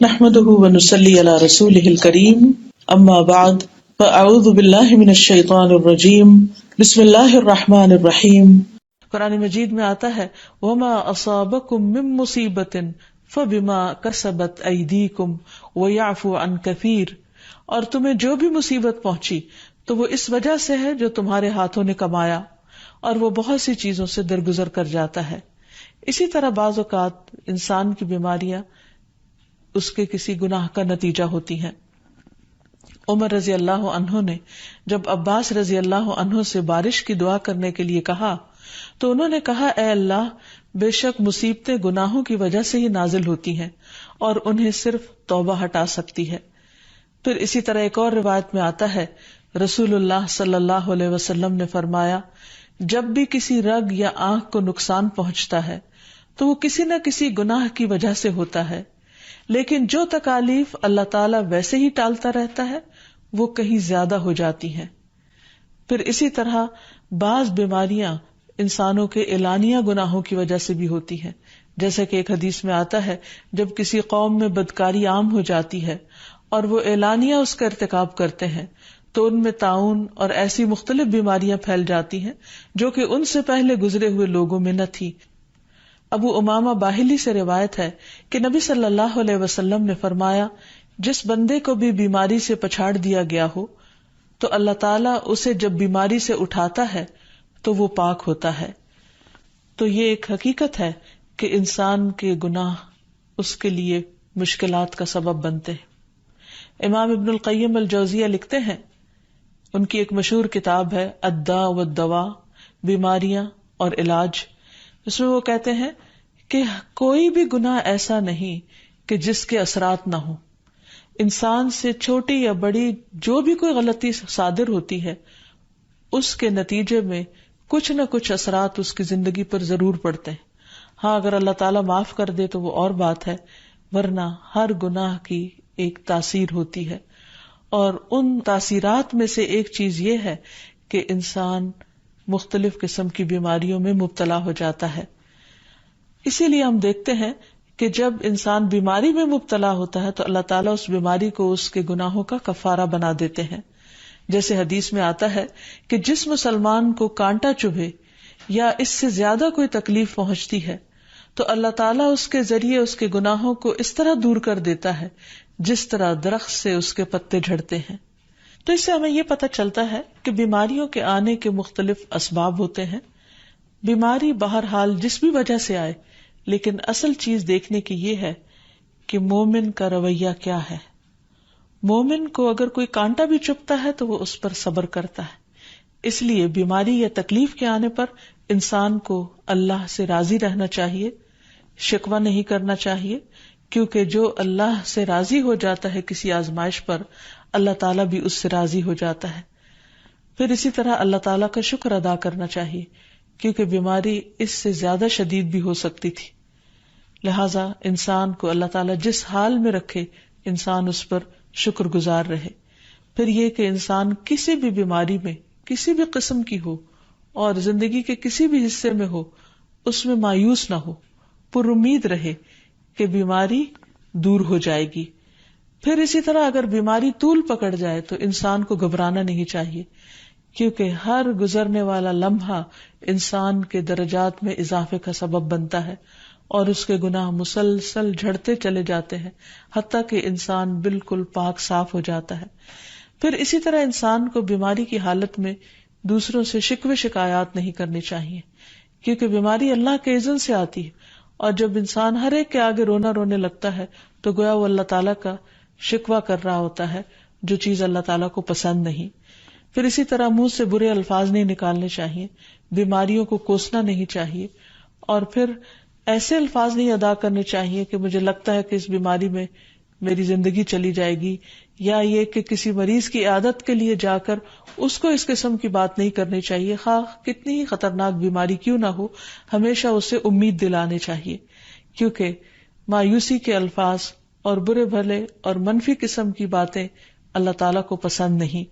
نحمده ونصلي على رسوله الكريم اما بعد فاعوذ باللہ من الشیطان الرجیم بسم اللہ الرحمن الرحیم۔ قرآن مجید میں آتا ہے وما اصابکم من مصیبت فبما کسبت ایدیکم ویعفو عن کثیر، اور تمہیں جو بھی مصیبت پہنچی تو وہ اس وجہ سے ہے جو تمہارے ہاتھوں نے کمایا، اور وہ بہت سی چیزوں سے درگزر کر جاتا ہے۔ اسی طرح بعض اوقات انسان کی بیماریاں اس کے کسی گناہ کا نتیجہ ہوتی ہیں۔ عمر رضی اللہ عنہ نے جب عباس رضی اللہ عنہ سے بارش کی دعا کرنے کے لیے کہا تو انہوں نے کہا اے اللہ، بے شک مصیبتیں گناہوں کی وجہ سے ہی نازل ہوتی ہیں اور انہیں صرف توبہ ہٹا سکتی ہے۔ پھر اسی طرح ایک اور روایت میں آتا ہے رسول اللہ صلی اللہ علیہ وسلم نے فرمایا جب بھی کسی رگ یا آنکھ کو نقصان پہنچتا ہے تو وہ کسی نہ کسی گناہ کی وجہ سے ہوتا ہے، لیکن جو تکالیف اللہ تعالیٰ ویسے ہی ٹالتا رہتا ہے وہ کہیں زیادہ ہو جاتی ہیں۔ پھر اسی طرح بعض بیماریاں انسانوں کے اعلانیہ گناہوں کی وجہ سے بھی ہوتی ہیں، جیسے کہ ایک حدیث میں آتا ہے جب کسی قوم میں بدکاری عام ہو جاتی ہے اور وہ اعلانیہ اس کا ارتکاب کرتے ہیں تو ان میں طاعون اور ایسی مختلف بیماریاں پھیل جاتی ہیں جو کہ ان سے پہلے گزرے ہوئے لوگوں میں نہ تھی۔ ابو امامہ باہلی سے روایت ہے کہ نبی صلی اللہ علیہ وسلم نے فرمایا جس بندے کو بھی بیماری سے پچھاڑ دیا گیا ہو تو اللہ تعالیٰ اسے جب بیماری سے اٹھاتا ہے تو وہ پاک ہوتا ہے۔ تو یہ ایک حقیقت ہے کہ انسان کے گناہ اس کے لیے مشکلات کا سبب بنتے ہیں۔ امام ابن القیم الجوزیہ لکھتے ہیں، ان کی ایک مشہور کتاب ہے الداء والدواء، بیماریاں اور علاج، اس میں وہ کہتے ہیں کہ کوئی بھی گناہ ایسا نہیں کہ جس کے اثرات نہ ہوں۔ انسان سے چھوٹی یا بڑی جو بھی کوئی غلطی صادر ہوتی ہے اس کے نتیجے میں کچھ نہ کچھ اثرات اس کی زندگی پر ضرور پڑتے ہیں۔ ہاں اگر اللہ تعالیٰ معاف کر دے تو وہ اور بات ہے، ورنہ ہر گناہ کی ایک تاثیر ہوتی ہے، اور ان تاثیرات میں سے ایک چیز یہ ہے کہ انسان مختلف قسم کی بیماریوں میں مبتلا ہو جاتا ہے۔ اسی لیے ہم دیکھتے ہیں کہ جب انسان بیماری میں مبتلا ہوتا ہے تو اللہ تعالیٰ اس بیماری کو اس کے گناہوں کا کفارہ بنا دیتے ہیں۔ جیسے حدیث میں آتا ہے کہ جس مسلمان کو کانٹا چبھے یا اس سے زیادہ کوئی تکلیف پہنچتی ہے تو اللہ تعالیٰ اس کے ذریعے اس کے گناہوں کو اس طرح دور کر دیتا ہے جس طرح درخت سے اس کے پتے جھڑتے ہیں۔ تو اس سے ہمیں یہ پتہ چلتا ہے کہ بیماریوں کے آنے کے مختلف اسباب ہوتے ہیں۔ بیماری بہرحال جس بھی وجہ سے آئے، لیکن اصل چیز دیکھنے کی یہ ہے کہ مومن کا رویہ کیا ہے۔ مومن کو اگر کوئی کانٹا بھی چبھتا ہے تو وہ اس پر صبر کرتا ہے۔ اس لیے بیماری یا تکلیف کے آنے پر انسان کو اللہ سے راضی رہنا چاہیے، شکوہ نہیں کرنا چاہیے، کیونکہ جو اللہ سے راضی ہو جاتا ہے کسی آزمائش پر، اللہ تعالیٰ بھی اس سے راضی ہو جاتا ہے۔ پھر اسی طرح اللہ تعالیٰ کا شکر ادا کرنا چاہیے، کیونکہ بیماری اس سے زیادہ شدید بھی ہو سکتی تھی۔ لہذا انسان کو اللہ تعالیٰ جس حال میں رکھے انسان اس پر شکر گزار رہے۔ پھر یہ کہ انسان کسی بھی بیماری میں کسی بھی قسم کی ہو اور زندگی کے کسی بھی حصے میں ہو اس میں مایوس نہ ہو، پر امید رہے کہ بیماری دور ہو جائے گی۔ پھر اسی طرح اگر بیماری طول پکڑ جائے تو انسان کو گھبرانا نہیں چاہیے، کیونکہ ہر گزرنے والا لمحہ انسان کے درجات میں اضافے کا سبب بنتا ہے اور اس کے گناہ مسلسل جھڑتے چلے جاتے ہیں حتیٰ کہ انسان بالکل پاک صاف ہو جاتا ہے۔ پھر اسی طرح انسان کو بیماری کی حالت میں دوسروں سے شکوے شکایات نہیں کرنی چاہیے، کیونکہ بیماری اللہ کے اذن سے آتی ہے، اور جب انسان ہر ایک کے آگے رونے لگتا ہے تو گویا وہ اللہ تعالیٰ کا شکوہ کر رہا ہوتا ہے، جو چیز اللہ تعالیٰ کو پسند نہیں۔ پھر اسی طرح منہ سے برے الفاظ نہیں نکالنے چاہیے، بیماریوں کو کوسنا نہیں چاہیے، اور پھر ایسے الفاظ نہیں ادا کرنے چاہیے کہ مجھے لگتا ہے کہ اس بیماری میں میری زندگی چلی جائے گی، یا یہ کہ کسی مریض کی عیادت کے لیے جا کر اس کو اس قسم کی بات نہیں کرنی چاہیے، خواہ کتنی ہی خطرناک بیماری کیوں نہ ہو، ہمیشہ اسے امید دلانے چاہیے، کیونکہ مایوسی کے الفاظ اور برے بھلے اور منفی قسم کی باتیں اللہ تعالیٰ کو پسند نہیں۔